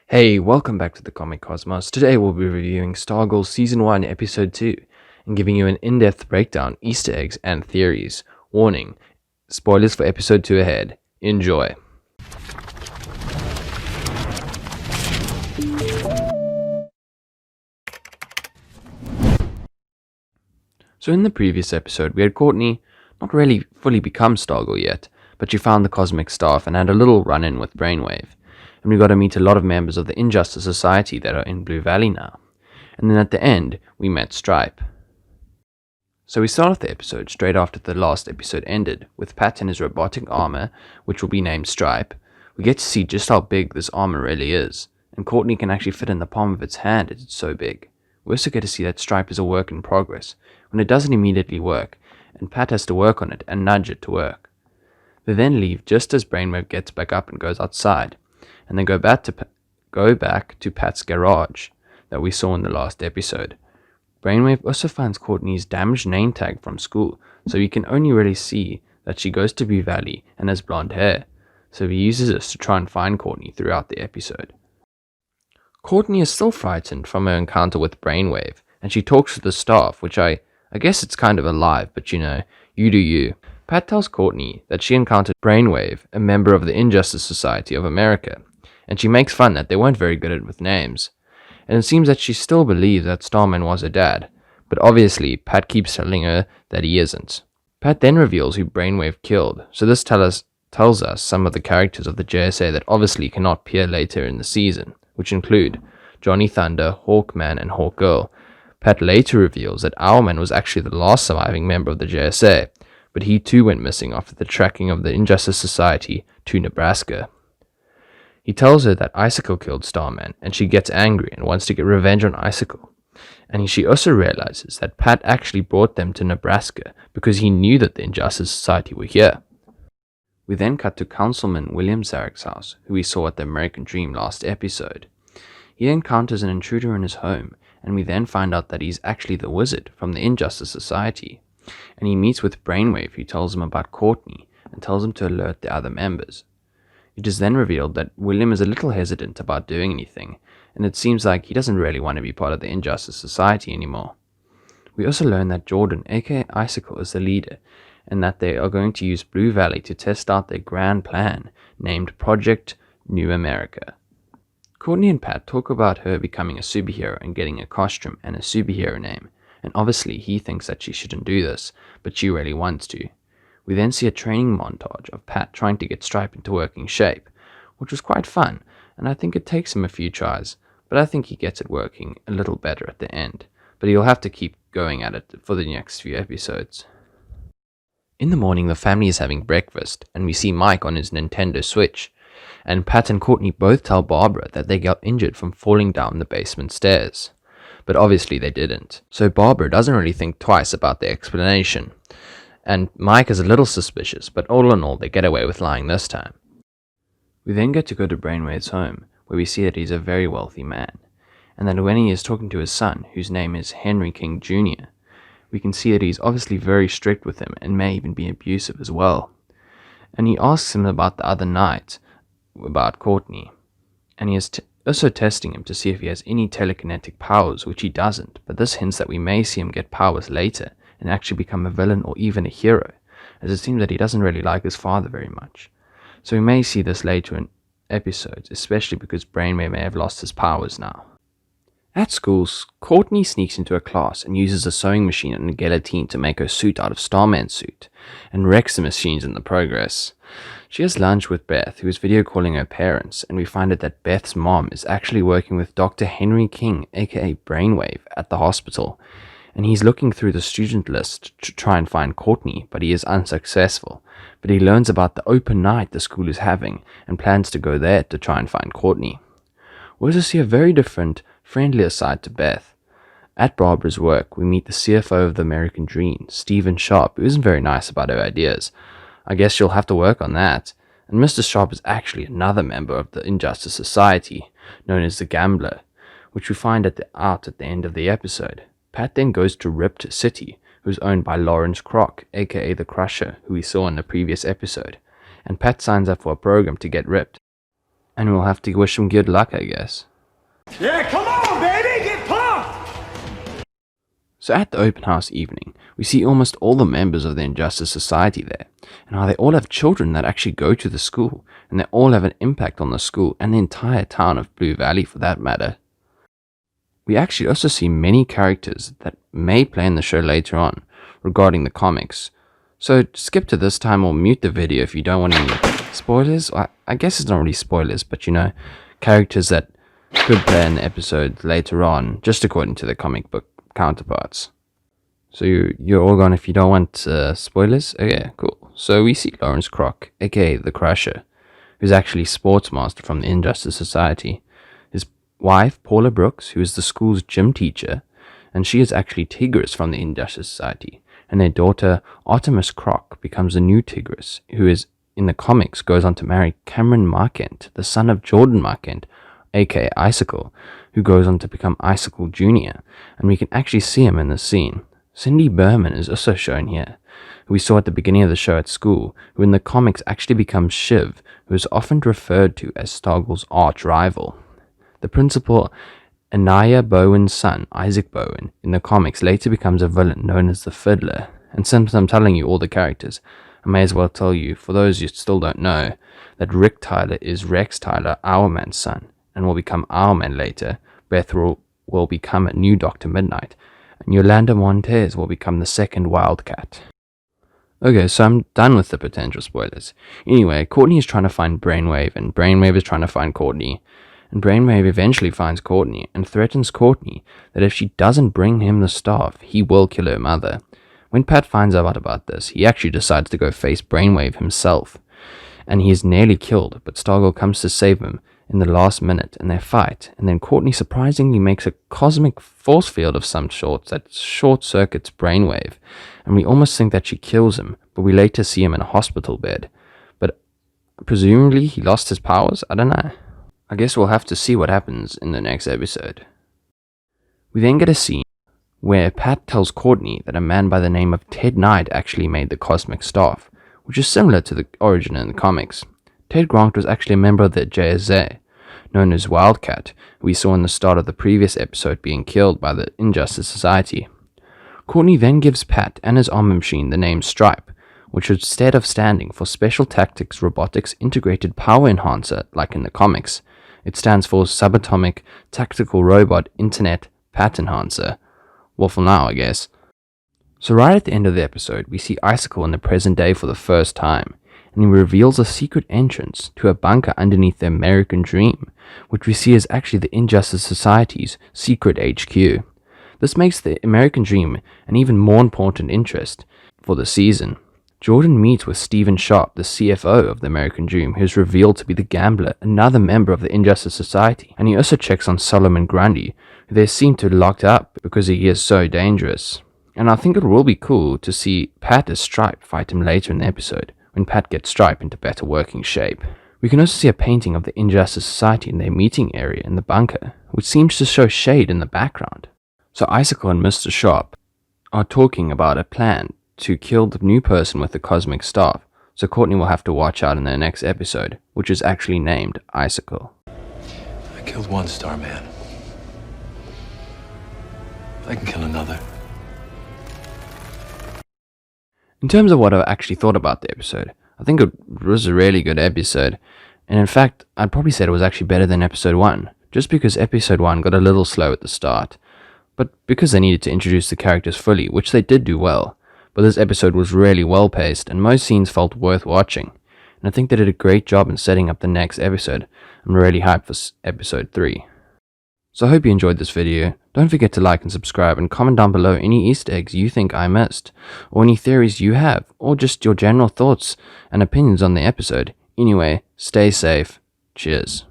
Hey, welcome back to the Comic Cosmos. Today we'll be reviewing Stargirl Season 1, Episode 2, and giving you an in-depth breakdown, Easter eggs, and theories. Warning, spoilers for Episode 2 ahead. Enjoy. So in the previous episode, we had Courtney not really fully become Stargirl yet, but she found the Cosmic Staff and had a little run-in with Brainwave. And we got to meet a lot of members of the Injustice Society that are in Blue Valley now. And then at the end, we met Stripe. So we start off the episode straight after the last episode ended, with Pat in his robotic armor, which will be named Stripe. We get to see just how big this armor really is, and Courtney can actually fit in the palm of its hand as it's so big. We also get to see that Stripe is a work in progress, when it doesn't immediately work, and Pat has to work on it and nudge it to work. They then leave just as Brainwave gets back up and goes outside, and then go back to Pat's garage that we saw in the last episode. Brainwave also finds Courtney's damaged name tag from school, so you can only really see that she goes to Blue Valley and has blonde hair, so he uses this to try and find Courtney throughout the episode. Courtney is still frightened from her encounter with Brainwave, and she talks to the staff, which I guess it's kind of alive, but you do you. Pat tells Courtney that she encountered Brainwave, a member of the Injustice Society of America, and she makes fun that they weren't very good with names. And it seems that she still believes that Starman was her dad, but obviously Pat keeps telling her that he isn't. Pat then reveals who Brainwave killed, so this tells us some of the characters of the JSA that obviously cannot appear later in the season, which include Johnny Thunder, Hawkman, and Hawkgirl. Pat later reveals that Owlman was actually the last surviving member of the JSA, but he too went missing after the tracking of the Injustice Society to Nebraska. He tells her that Icicle killed Starman, and she gets angry and wants to get revenge on Icicle. And she also realizes that Pat actually brought them to Nebraska because he knew that the Injustice Society were here. We then cut to Councilman William Zarek's house, who we saw at the American Dream last episode. He encounters an intruder in his home, and we then find out that he's actually the wizard from the Injustice Society. And he meets with Brainwave, who tells him about Courtney and tells him to alert the other members. It is then revealed that William is a little hesitant about doing anything, and it seems like he doesn't really want to be part of the Injustice Society anymore. We also learn that Jordan, aka Icicle, is the leader, and that they are going to use Blue Valley to test out their grand plan, named Project New America. Courtney and Pat talk about her becoming a superhero and getting a costume and a superhero name, and obviously he thinks that she shouldn't do this, but she really wants to. We then see a training montage of Pat trying to get Stripe into working shape, which was quite fun, and I think it takes him a few tries, but I think he gets it working a little better at the end, but he'll have to keep going at it for the next few episodes. In the morning, the family is having breakfast, and we see Mike on his Nintendo Switch, and Pat and Courtney both tell Barbara that they got injured from falling down the basement stairs. But obviously they didn't, so Barbara doesn't really think twice about the explanation. And Mike is a little suspicious, but all in all they get away with lying this time. We then get to go to Brainwave's home, where we see that he's a very wealthy man, and that when he is talking to his son, whose name is Henry King Jr., we can see that he's obviously very strict with him and may even be abusive as well. And he asks him about the other night, about Courtney, and he is also testing him to see if he has any telekinetic powers, which he doesn't, but this hints that we may see him get powers later and actually become a villain or even a hero, as it seems that he doesn't really like his father very much. So we may see this later in episodes, especially because Brainwave may have lost his powers now. At school, Courtney sneaks into a class and uses a sewing machine and a guillotine to make her suit out of Starman's suit, and wrecks the machines in the progress. She has lunch with Beth, who is video calling her parents, and we find out that Beth's mom is actually working with Dr. Henry King, aka Brainwave, at the hospital, and he's looking through the student list to try and find Courtney, but he is unsuccessful. But he learns about the open night the school is having, and plans to go there to try and find Courtney. We also see a very different, friendlier side to Beth. At Barbara's work, we meet the CFO of the American Dream, Stephen Sharp, who isn't very nice about her ideas. I guess she'll have to work on that. And Mr. Sharp is actually another member of the Injustice Society, known as the Gambler, which we find at the end of the episode. Pat then goes to Ripped City, who's owned by Lawrence Kroc, aka the Crusher, who we saw in the previous episode, and Pat signs up for a program to get ripped. And we'll have to wish him good luck, I guess. Yeah, come on, baby, get pumped! So at the open house evening, we see almost all the members of the Injustice Society there, and how they all have children that actually go to the school, and they all have an impact on the school and the entire town of Blue Valley for that matter. We actually also see many characters that may play in the show later on regarding the comics. So skip to this time or mute the video if you don't want any spoilers. I guess it's not really spoilers, but characters that could play in the episode later on, just according to the comic book counterparts. So you're all gone if you don't want spoilers? Okay, cool. So we see Lawrence Kroc, aka the Crusher, who's actually Sportsmaster from the Injustice Society. His wife, Paula Brooks, who is the school's gym teacher, and she is actually Tigress from the Injustice Society. And their daughter, Artemis Kroc, becomes the new Tigress, who is, in the comics, goes on to marry Cameron Markent, the son of Jordan Markent, aka Icicle, who goes on to become Icicle Jr., and we can actually see him in this scene. Cindy Berman is also shown here, who we saw at the beginning of the show at school, who in the comics actually becomes Shiv, who is often referred to as Stargirl's arch rival. The principal, Anaya Bowen's son, Isaac Bowen, in the comics later becomes a villain known as the Fiddler, and since I'm telling you all the characters, I may as well tell you, for those you still don't know, that Rick Tyler is Rex Tyler, Hourman's son, and will become Hourman later. Beth will become a new Dr. Midnight, and Yolanda Montez will become the second Wildcat. Okay, so I'm done with the potential spoilers. Anyway, Courtney is trying to find Brainwave, and Brainwave is trying to find Courtney. And Brainwave eventually finds Courtney, and threatens Courtney that if she doesn't bring him the staff, he will kill her mother. When Pat finds out about this, he actually decides to go face Brainwave himself. And he is nearly killed, but Stargirl comes to save him in the last minute, and they fight, and then Courtney surprisingly makes a cosmic force field of some sort that short-circuits Brainwave, and we almost think that she kills him, but we later see him in a hospital bed. But presumably he lost his powers? I don't know. I guess we'll have to see what happens in the next episode. We then get a scene where Pat tells Courtney that a man by the name of Ted Knight actually made the cosmic staff, which is similar to the origin in the comics. Ted Grant was actually a member of the JSA, known as Wildcat, who we saw in the start of the previous episode being killed by the Injustice Society. Courtney then gives Pat and his armor machine the name Stripe, which instead of standing for Special Tactics Robotics Integrated Power Enhancer, like in the comics, it stands for Subatomic Tactical Robot Internet Pat Enhancer. Well, for now, I guess. So right at the end of the episode, we see Icicle in the present day for the first time, and he reveals a secret entrance to a bunker underneath the American Dream, which we see as actually the Injustice Society's secret HQ. This makes the American Dream an even more important interest for the season. Jordan meets with Stephen Sharp, the CFO of the American Dream, who is revealed to be the Gambler, another member of the Injustice Society, and he also checks on Solomon Grundy, who they seem to have locked up because he is so dangerous. And I think it will be cool to see Pat as Stripe fight him later in the episode, when Pat gets Stripe into better working shape. We can also see a painting of the Injustice Society in their meeting area in the bunker, which seems to show Shade in the background. So Icicle and Mr. Sharp are talking about a plan to kill the new person with the cosmic staff, so Courtney will have to watch out in their next episode, which is actually named Icicle. I killed one Starman. I can kill another. In terms of what I've actually thought about the episode, I think it was a really good episode, and in fact, I'd probably say it was actually better than episode 1, just because episode 1 got a little slow at the start, but because they needed to introduce the characters fully, which they did do well. But this episode was really well paced, and most scenes felt worth watching, and I think they did a great job in setting up the next episode. I'm really hyped for episode 3. So I hope you enjoyed this video. Don't forget to like and subscribe, and comment down below any Easter eggs you think I missed, or any theories you have, or just your general thoughts and opinions on the episode. Anyway, stay safe. Cheers.